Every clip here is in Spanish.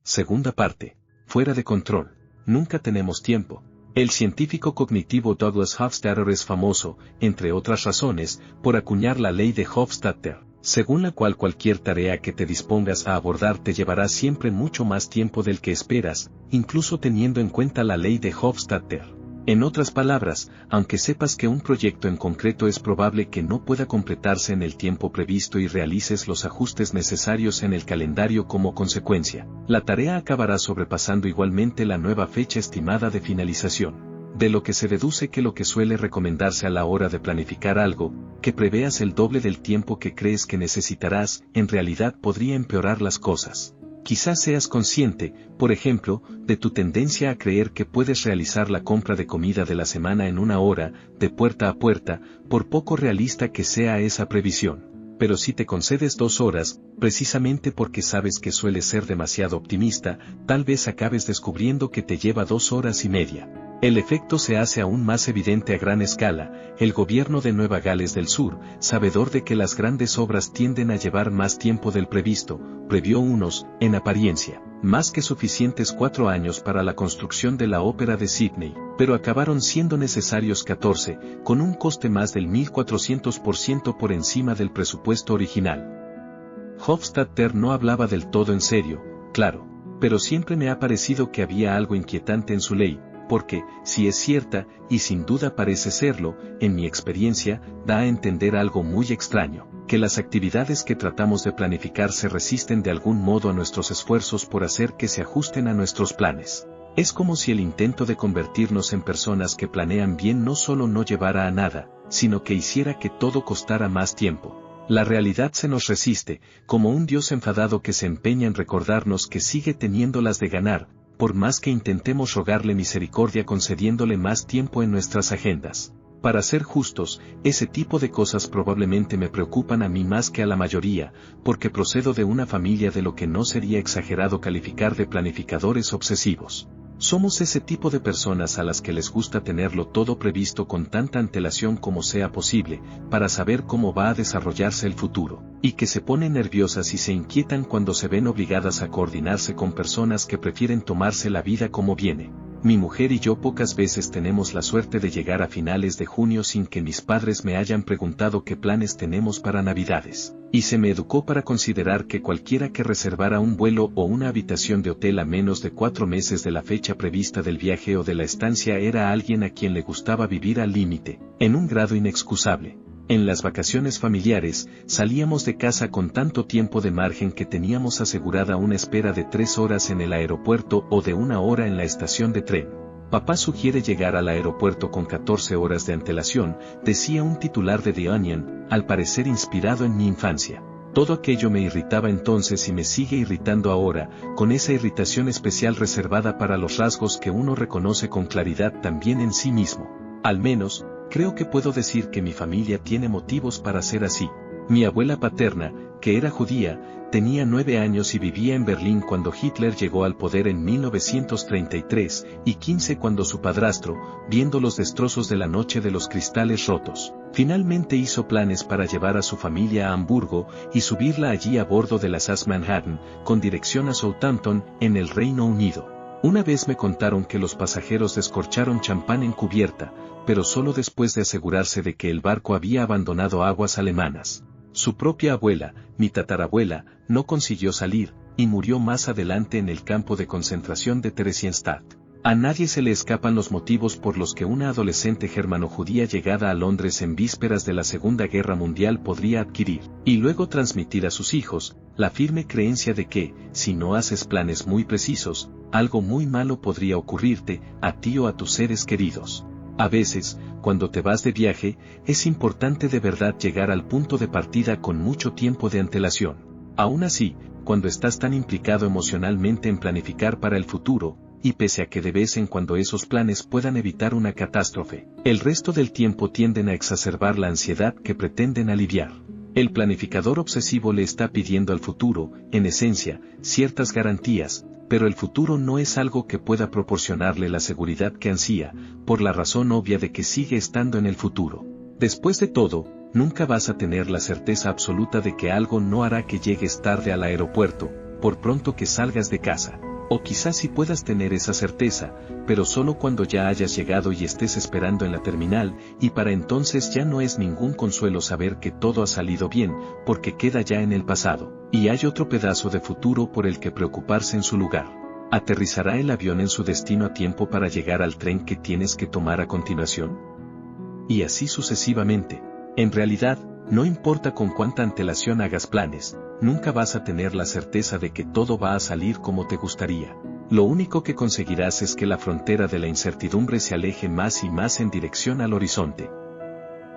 Segunda parte. Fuera de control. Nunca tenemos tiempo. El científico cognitivo Douglas Hofstadter es famoso, entre otras razones, por acuñar la ley de Hofstadter, según la cual cualquier tarea que te dispongas a abordar te llevará siempre mucho más tiempo del que esperas, incluso teniendo en cuenta la ley de Hofstadter. En otras palabras, aunque sepas que un proyecto en concreto es probable que no pueda completarse en el tiempo previsto y realices los ajustes necesarios en el calendario como consecuencia, la tarea acabará sobrepasando igualmente la nueva fecha estimada de finalización. De lo que se deduce que lo que suele recomendarse a la hora de planificar algo, que preveas el doble del tiempo que crees que necesitarás, en realidad podría empeorar las cosas. Quizás seas consciente, por ejemplo, de tu tendencia a creer que puedes realizar la compra de comida de la semana en 1 hora, de puerta a puerta, por poco realista que sea esa previsión. Pero si te concedes 2 horas, precisamente porque sabes que sueles ser demasiado optimista, tal vez acabes descubriendo que te lleva 2 horas y media. El efecto se hace aún más evidente a gran escala. El gobierno de Nueva Gales del Sur, sabedor de que las grandes obras tienden a llevar más tiempo del previsto, previó unos, en apariencia, más que suficientes 4 años para la construcción de la ópera de Sydney, pero acabaron siendo necesarios 14, con un coste más del 1400% por encima del presupuesto original. Hofstadter no hablaba del todo en serio, claro, pero siempre me ha parecido que había algo inquietante en su ley, porque, si es cierta, y sin duda parece serlo, en mi experiencia, da a entender algo muy extraño, que las actividades que tratamos de planificar se resisten de algún modo a nuestros esfuerzos por hacer que se ajusten a nuestros planes. Es como si el intento de convertirnos en personas que planean bien no solo no llevara a nada, sino que hiciera que todo costara más tiempo. La realidad se nos resiste, como un Dios enfadado que se empeña en recordarnos que sigue teniéndolas de ganar, por más que intentemos rogarle misericordia concediéndole más tiempo en nuestras agendas. Para ser justos, ese tipo de cosas probablemente me preocupan a mí más que a la mayoría, porque procedo de una familia de lo que no sería exagerado calificar de planificadores obsesivos. Somos ese tipo de personas a las que les gusta tenerlo todo previsto con tanta antelación como sea posible, para saber cómo va a desarrollarse el futuro, y que se ponen nerviosas y se inquietan cuando se ven obligadas a coordinarse con personas que prefieren tomarse la vida como viene. Mi mujer y yo pocas veces tenemos la suerte de llegar a finales de junio sin que mis padres me hayan preguntado qué planes tenemos para Navidades, y se me educó para considerar que cualquiera que reservara un vuelo o una habitación de hotel a menos de 4 meses de la fecha prevista del viaje o de la estancia era alguien a quien le gustaba vivir al límite, en un grado inexcusable. En las vacaciones familiares, salíamos de casa con tanto tiempo de margen que teníamos asegurada una espera de 3 horas en el aeropuerto o de 1 hora en la estación de tren. Papá sugiere llegar al aeropuerto con 14 horas de antelación, decía un titular de The Onion, al parecer inspirado en mi infancia. Todo aquello me irritaba entonces y me sigue irritando ahora, con esa irritación especial reservada para los rasgos que uno reconoce con claridad también en sí mismo. Al menos, creo que puedo decir que mi familia tiene motivos para ser así. Mi abuela paterna, que era judía, tenía 9 años y vivía en Berlín cuando Hitler llegó al poder en 1933, y 15 cuando su padrastro, viendo los destrozos de la noche de los cristales rotos, finalmente hizo planes para llevar a su familia a Hamburgo y subirla allí a bordo de la SAS Manhattan, con dirección a Southampton, en el Reino Unido. Una vez me contaron que los pasajeros descorcharon champán en cubierta, pero solo después de asegurarse de que el barco había abandonado aguas alemanas. Su propia abuela, mi tatarabuela, no consiguió salir, y murió más adelante en el campo de concentración de Theresienstadt. A nadie se le escapan los motivos por los que una adolescente germano-judía llegada a Londres en vísperas de la Segunda Guerra Mundial podría adquirir, y luego transmitir a sus hijos, la firme creencia de que, si no haces planes muy precisos, algo muy malo podría ocurrirte, a ti o a tus seres queridos. A veces, cuando te vas de viaje, es importante de verdad llegar al punto de partida con mucho tiempo de antelación. Aún así, cuando estás tan implicado emocionalmente en planificar para el futuro, y pese a que de vez en cuando esos planes puedan evitar una catástrofe, el resto del tiempo tienden a exacerbar la ansiedad que pretenden aliviar. El planificador obsesivo le está pidiendo al futuro, en esencia, ciertas garantías, pero el futuro no es algo que pueda proporcionarle la seguridad que ansía, por la razón obvia de que sigue estando en el futuro. Después de todo, nunca vas a tener la certeza absoluta de que algo no hará que llegues tarde al aeropuerto, por pronto que salgas de casa. O quizás sí puedas tener esa certeza, pero solo cuando ya hayas llegado y estés esperando en la terminal, y para entonces ya no es ningún consuelo saber que todo ha salido bien, porque queda ya en el pasado, y hay otro pedazo de futuro por el que preocuparse en su lugar. ¿Aterrizará el avión en su destino a tiempo para llegar al tren que tienes que tomar a continuación? Y así sucesivamente. En realidad, no importa con cuánta antelación hagas planes, nunca vas a tener la certeza de que todo va a salir como te gustaría. Lo único que conseguirás es que la frontera de la incertidumbre se aleje más y más en dirección al horizonte.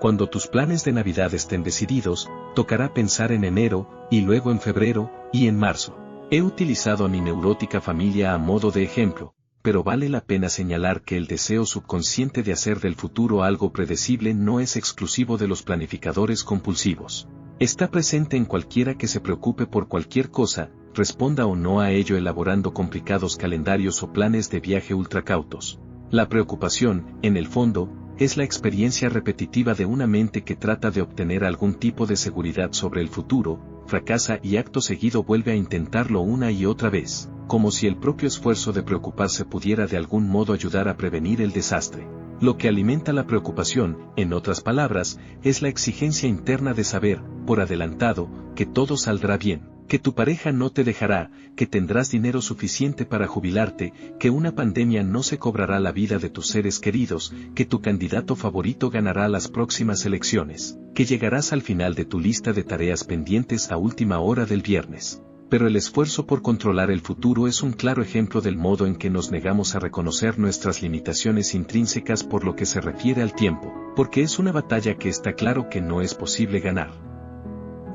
Cuando tus planes de Navidad estén decididos, tocará pensar en enero, y luego en febrero, y en marzo. He utilizado a mi neurótica familia a modo de ejemplo, pero vale la pena señalar que el deseo subconsciente de hacer del futuro algo predecible no es exclusivo de los planificadores compulsivos. Está presente en cualquiera que se preocupe por cualquier cosa, responda o no a ello elaborando complicados calendarios o planes de viaje ultracautos. La preocupación, en el fondo, es la experiencia repetitiva de una mente que trata de obtener algún tipo de seguridad sobre el futuro, fracasa y acto seguido vuelve a intentarlo una y otra vez, como si el propio esfuerzo de preocuparse pudiera de algún modo ayudar a prevenir el desastre. Lo que alimenta la preocupación, en otras palabras, es la exigencia interna de saber, por adelantado, que todo saldrá bien, que tu pareja no te dejará, que tendrás dinero suficiente para jubilarte, que una pandemia no se cobrará la vida de tus seres queridos, que tu candidato favorito ganará las próximas elecciones, que llegarás al final de tu lista de tareas pendientes a última hora del viernes. Pero el esfuerzo por controlar el futuro es un claro ejemplo del modo en que nos negamos a reconocer nuestras limitaciones intrínsecas por lo que se refiere al tiempo, porque es una batalla que está claro que no es posible ganar.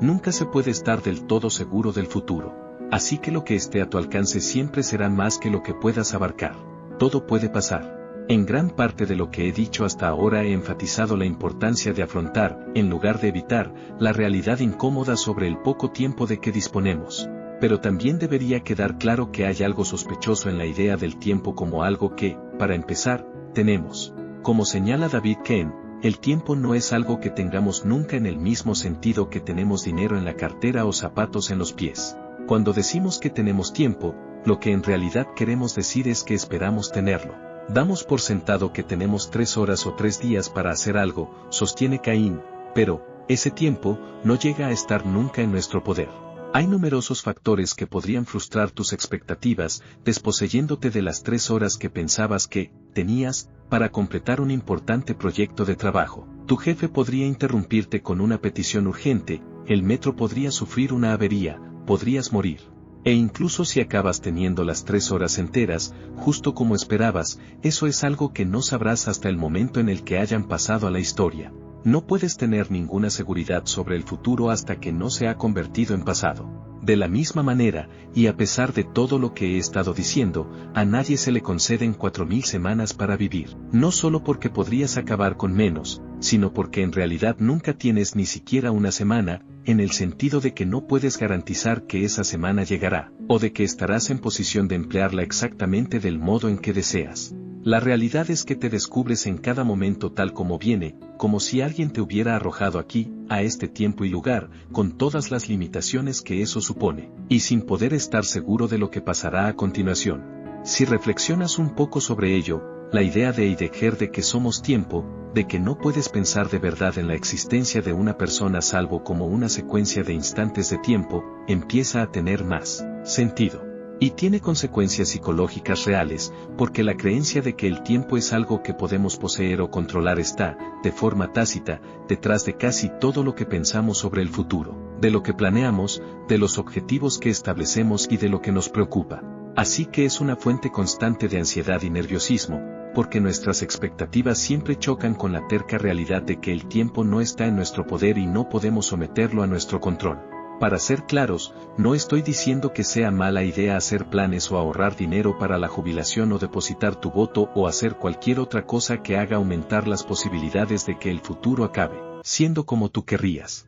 Nunca se puede estar del todo seguro del futuro, así que lo que esté a tu alcance siempre será más que lo que puedas abarcar. Todo puede pasar. En gran parte de lo que he dicho hasta ahora he enfatizado la importancia de afrontar, en lugar de evitar, la realidad incómoda sobre el poco tiempo de que disponemos. Pero también debería quedar claro que hay algo sospechoso en la idea del tiempo como algo que, para empezar, tenemos. Como señala David Kane, el tiempo no es algo que tengamos nunca en el mismo sentido que tenemos dinero en la cartera o zapatos en los pies. Cuando decimos que tenemos tiempo, lo que en realidad queremos decir es que esperamos tenerlo. Damos por sentado que tenemos 3 horas o 3 días para hacer algo, sostiene Caín, pero, ese tiempo, no llega a estar nunca en nuestro poder. Hay numerosos factores que podrían frustrar tus expectativas, desposeyéndote de las 3 horas que pensabas que tenías para completar un importante proyecto de trabajo. Tu jefe podría interrumpirte con una petición urgente, el metro podría sufrir una avería, podrías morir. E incluso si acabas teniendo las 3 horas enteras, justo como esperabas, eso es algo que no sabrás hasta el momento en el que hayan pasado a la historia. No puedes tener ninguna seguridad sobre el futuro hasta que no se ha convertido en pasado. De la misma manera, y a pesar de todo lo que he estado diciendo, a nadie se le conceden 4000 semanas para vivir. No solo porque podrías acabar con menos, sino porque en realidad nunca tienes ni siquiera una semana, en el sentido de que no puedes garantizar que esa semana llegará, o de que estarás en posición de emplearla exactamente del modo en que deseas. La realidad es que te descubres en cada momento tal como viene, como si alguien te hubiera arrojado aquí, a este tiempo y lugar, con todas las limitaciones que eso supone, y sin poder estar seguro de lo que pasará a continuación. Si reflexionas un poco sobre ello, la idea de Heidegger de que somos tiempo, de que no puedes pensar de verdad en la existencia de una persona salvo como una secuencia de instantes de tiempo, empieza a tener más sentido. Y tiene consecuencias psicológicas reales, porque la creencia de que el tiempo es algo que podemos poseer o controlar está, de forma tácita, detrás de casi todo lo que pensamos sobre el futuro, de lo que planeamos, de los objetivos que establecemos y de lo que nos preocupa. Así que es una fuente constante de ansiedad y nerviosismo, porque nuestras expectativas siempre chocan con la terca realidad de que el tiempo no está en nuestro poder y no podemos someterlo a nuestro control. Para ser claros, no estoy diciendo que sea mala idea hacer planes o ahorrar dinero para la jubilación o depositar tu voto o hacer cualquier otra cosa que haga aumentar las posibilidades de que el futuro acabe siendo como tú querrías.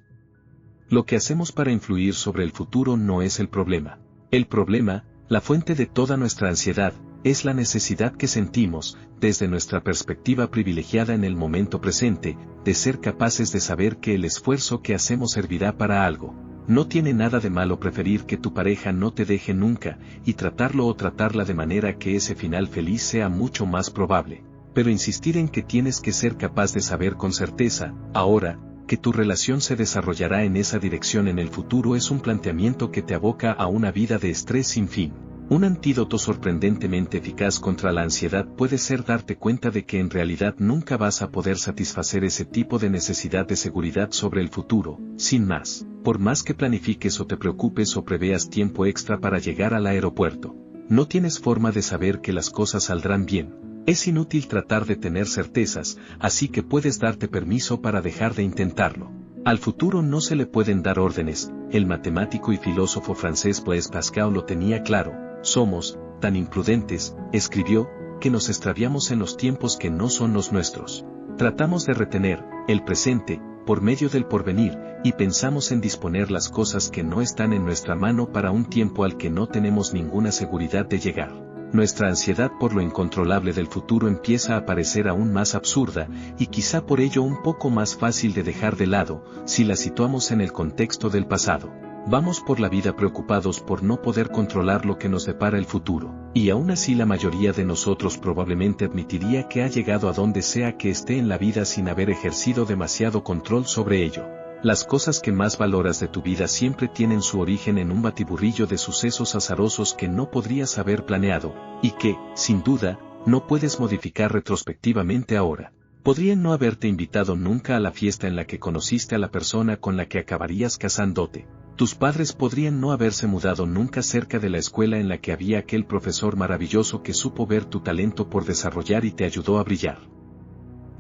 Lo que hacemos para influir sobre el futuro no es el problema. El problema, la fuente de toda nuestra ansiedad, es la necesidad que sentimos, desde nuestra perspectiva privilegiada en el momento presente, de ser capaces de saber que el esfuerzo que hacemos servirá para algo. No tiene nada de malo preferir que tu pareja no te deje nunca, y tratarlo o tratarla de manera que ese final feliz sea mucho más probable. Pero insistir en que tienes que ser capaz de saber con certeza, ahora, que tu relación se desarrollará en esa dirección en el futuro es un planteamiento que te aboca a una vida de estrés sin fin. Un antídoto sorprendentemente eficaz contra la ansiedad puede ser darte cuenta de que en realidad nunca vas a poder satisfacer ese tipo de necesidad de seguridad sobre el futuro, sin más, por más que planifiques o te preocupes o preveas tiempo extra para llegar al aeropuerto. No tienes forma de saber que las cosas saldrán bien. Es inútil tratar de tener certezas, así que puedes darte permiso para dejar de intentarlo. Al futuro no se le pueden dar órdenes, el matemático y filósofo francés Blaise Pascal lo tenía claro. Somos tan imprudentes, escribió, que nos extraviamos en los tiempos que no son los nuestros. Tratamos de retener el presente por medio del porvenir y pensamos en disponer las cosas que no están en nuestra mano para un tiempo al que no tenemos ninguna seguridad de llegar. Nuestra ansiedad por lo incontrolable del futuro empieza a parecer aún más absurda, y quizá por ello un poco más fácil de dejar de lado, si la situamos en el contexto del pasado. Vamos por la vida preocupados por no poder controlar lo que nos depara el futuro, y aún así la mayoría de nosotros probablemente admitiría que ha llegado a donde sea que esté en la vida sin haber ejercido demasiado control sobre ello. Las cosas que más valoras de tu vida siempre tienen su origen en un batiburrillo de sucesos azarosos que no podrías haber planeado, y que, sin duda, no puedes modificar retrospectivamente ahora. Podrían no haberte invitado nunca a la fiesta en la que conociste a la persona con la que acabarías casándote. Tus padres podrían no haberse mudado nunca cerca de la escuela en la que había aquel profesor maravilloso que supo ver tu talento por desarrollar y te ayudó a brillar.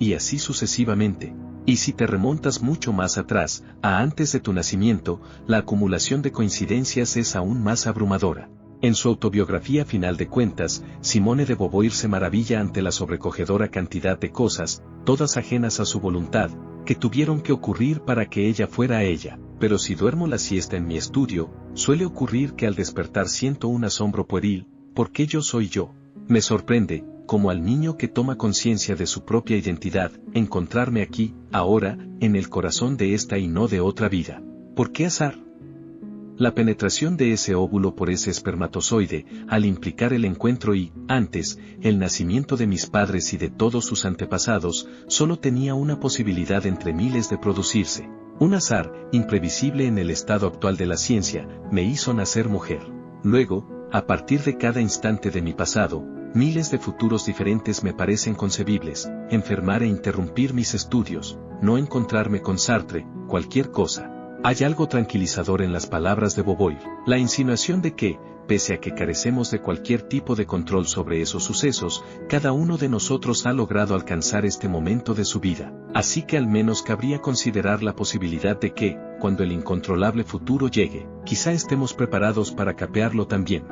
Y así sucesivamente. Y si te remontas mucho más atrás, a antes de tu nacimiento, la acumulación de coincidencias es aún más abrumadora. En su autobiografía Final de Cuentas, Simone de Beauvoir se maravilla ante la sobrecogedora cantidad de cosas, todas ajenas a su voluntad, que tuvieron que ocurrir para que ella fuera ella. Pero si duermo la siesta en mi estudio, suele ocurrir que al despertar siento un asombro pueril, ¿por qué yo soy yo? Me sorprende, como al niño que toma conciencia de su propia identidad, encontrarme aquí, ahora, en el corazón de esta y no de otra vida. ¿Por qué azar? La penetración de ese óvulo por ese espermatozoide, al implicar el encuentro y, antes, el nacimiento de mis padres y de todos sus antepasados, solo tenía una posibilidad entre miles de producirse. Un azar, imprevisible en el estado actual de la ciencia, me hizo nacer mujer. Luego, a partir de cada instante de mi pasado, miles de futuros diferentes me parecen concebibles, enfermar e interrumpir mis estudios, no encontrarme con Sartre, cualquier cosa. Hay algo tranquilizador en las palabras de Beauvoir, la insinuación de que, pese a que carecemos de cualquier tipo de control sobre esos sucesos, cada uno de nosotros ha logrado alcanzar este momento de su vida, así que al menos cabría considerar la posibilidad de que, cuando el incontrolable futuro llegue, quizá estemos preparados para capearlo también.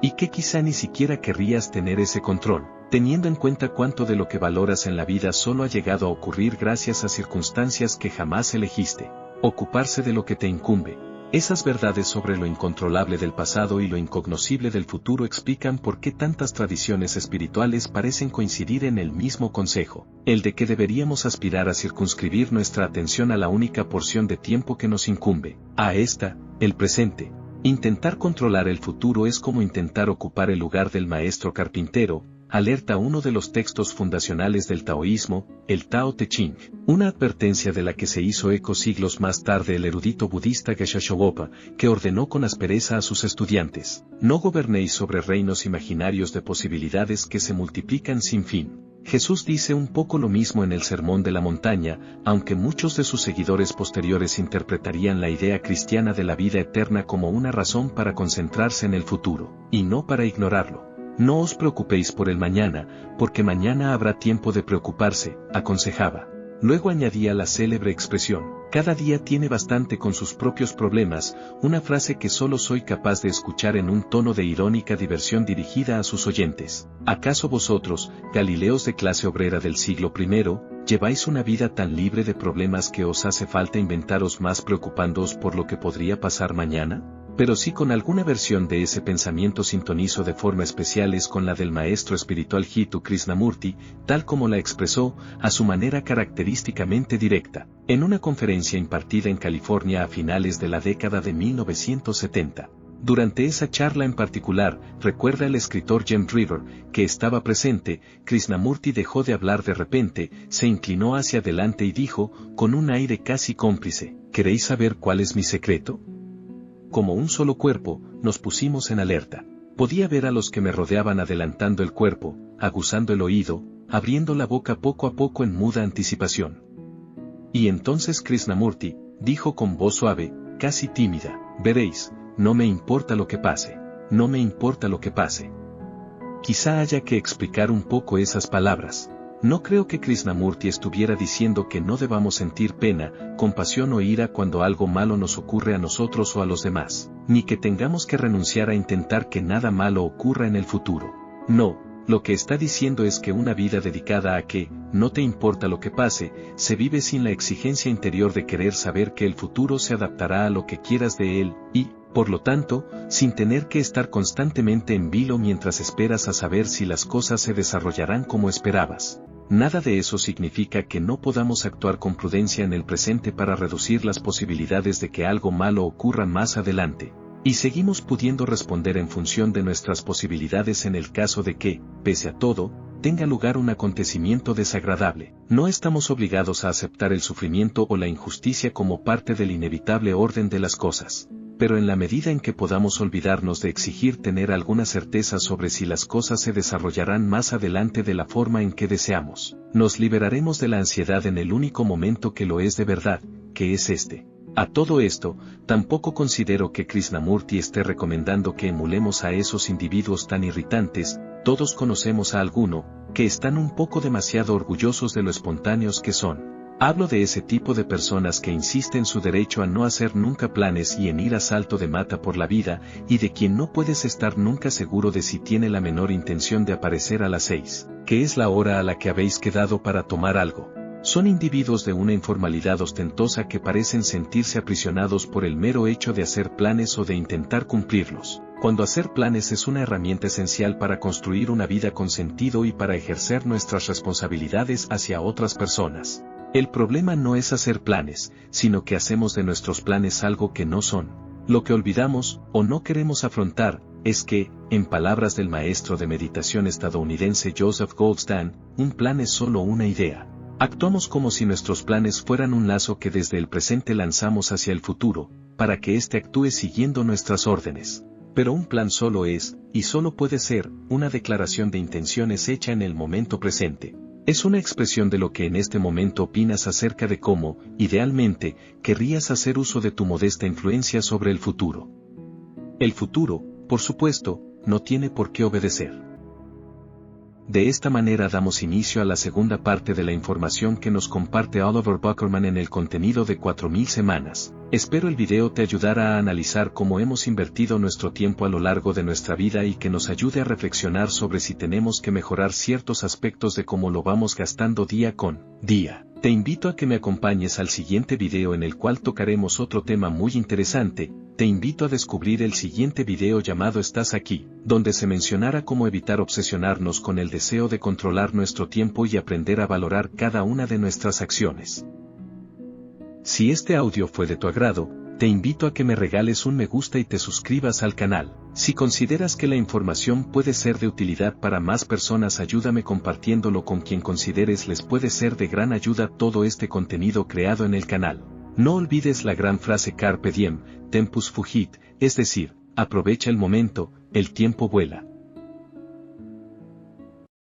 Y que quizá ni siquiera querrías tener ese control, teniendo en cuenta cuánto de lo que valoras en la vida solo ha llegado a ocurrir gracias a circunstancias que jamás elegiste. Ocuparse de lo que te incumbe. Esas verdades sobre lo incontrolable del pasado y lo incognoscible del futuro explican por qué tantas tradiciones espirituales parecen coincidir en el mismo consejo, el de que deberíamos aspirar a circunscribir nuestra atención a la única porción de tiempo que nos incumbe, a esta, el presente. Intentar controlar el futuro es como intentar ocupar el lugar del maestro carpintero, alerta uno de los textos fundacionales del taoísmo, el Tao Te Ching, una advertencia de la que se hizo eco siglos más tarde el erudito budista Geshe Shogopa, que ordenó con aspereza a sus estudiantes: no gobernéis sobre reinos imaginarios de posibilidades que se multiplican sin fin. Jesús dice un poco lo mismo en el Sermón de la Montaña, aunque muchos de sus seguidores posteriores interpretarían la idea cristiana de la vida eterna como una razón para concentrarse en el futuro, y no para ignorarlo. No os preocupéis por el mañana, porque mañana habrá tiempo de preocuparse, aconsejaba. Luego añadía la célebre expresión: cada día tiene bastante con sus propios problemas, una frase que solo soy capaz de escuchar en un tono de irónica diversión dirigida a sus oyentes. ¿Acaso vosotros, Galileos de clase obrera del siglo I, lleváis una vida tan libre de problemas que os hace falta inventaros más preocupándoos por lo que podría pasar mañana? Pero si con alguna versión de ese pensamiento sintonizo de forma especial es con la del maestro espiritual Jiddu Krishnamurti, tal como la expresó, a su manera característicamente directa, en una conferencia impartida en California a finales de la década de 1970. Durante esa charla en particular, recuerda el escritor James River, que estaba presente, Krishnamurti dejó de hablar de repente, se inclinó hacia adelante y dijo, con un aire casi cómplice, ¿queréis saber cuál es mi secreto? Como un solo cuerpo, nos pusimos en alerta. Podía ver a los que me rodeaban adelantando el cuerpo, aguzando el oído, abriendo la boca poco a poco en muda anticipación. Y entonces Krishnamurti, dijo con voz suave, casi tímida, veréis, no me importa lo que pase, no me importa lo que pase. Quizá haya que explicar un poco esas palabras. No creo que Krishnamurti estuviera diciendo que no debamos sentir pena, compasión o ira cuando algo malo nos ocurre a nosotros o a los demás, ni que tengamos que renunciar a intentar que nada malo ocurra en el futuro. No, lo que está diciendo es que una vida dedicada a que, no te importa lo que pase, se vive sin la exigencia interior de querer saber que el futuro se adaptará a lo que quieras de él, y, por lo tanto, sin tener que estar constantemente en vilo mientras esperas a saber si las cosas se desarrollarán como esperabas. Nada de eso significa que no podamos actuar con prudencia en el presente para reducir las posibilidades de que algo malo ocurra más adelante. Y seguimos pudiendo responder en función de nuestras posibilidades en el caso de que, pese a todo, tenga lugar un acontecimiento desagradable. No estamos obligados a aceptar el sufrimiento o la injusticia como parte del inevitable orden de las cosas. Pero en la medida en que podamos olvidarnos de exigir tener alguna certeza sobre si las cosas se desarrollarán más adelante de la forma en que deseamos, nos liberaremos de la ansiedad en el único momento que lo es de verdad, que es este. A todo esto, tampoco considero que Krishnamurti esté recomendando que emulemos a esos individuos tan irritantes, todos conocemos a alguno, que están un poco demasiado orgullosos de lo espontáneos que son. Hablo de ese tipo de personas que insisten en su derecho a no hacer nunca planes y en ir a salto de mata por la vida, y de quien no puedes estar nunca seguro de si tiene la menor intención de aparecer a las 6, que es la hora a la que habéis quedado para tomar algo. Son individuos de una informalidad ostentosa que parecen sentirse aprisionados por el mero hecho de hacer planes o de intentar cumplirlos, cuando hacer planes es una herramienta esencial para construir una vida con sentido y para ejercer nuestras responsabilidades hacia otras personas. El problema no es hacer planes, sino que hacemos de nuestros planes algo que no son. Lo que olvidamos, o no queremos afrontar, es que, en palabras del maestro de meditación estadounidense Joseph Goldstein, un plan es solo una idea. Actuamos como si nuestros planes fueran un lazo que desde el presente lanzamos hacia el futuro, para que éste actúe siguiendo nuestras órdenes. Pero un plan solo es, y solo puede ser, una declaración de intenciones hecha en el momento presente. Es una expresión de lo que en este momento opinas acerca de cómo, idealmente, querrías hacer uso de tu modesta influencia sobre el futuro. El futuro, por supuesto, no tiene por qué obedecer. De esta manera damos inicio a la segunda parte de la información que nos comparte Oliver Buckerman en el contenido de 4000 semanas. Espero el video te ayudará a analizar cómo hemos invertido nuestro tiempo a lo largo de nuestra vida y que nos ayude a reflexionar sobre si tenemos que mejorar ciertos aspectos de cómo lo vamos gastando día con día. Te invito a que me acompañes al siguiente video en el cual tocaremos otro tema muy interesante. Te invito a descubrir el siguiente video llamado Estás aquí, donde se mencionará cómo evitar obsesionarnos con el deseo de controlar nuestro tiempo y aprender a valorar cada una de nuestras acciones. Si este audio fue de tu agrado, te invito a que me regales un me gusta y te suscribas al canal. Si consideras que la información puede ser de utilidad para más personas, ayúdame compartiéndolo con quien consideres les puede ser de gran ayuda todo este contenido creado en el canal. No olvides la gran frase Carpe Diem, Tempus Fugit, es decir, aprovecha el momento, el tiempo vuela.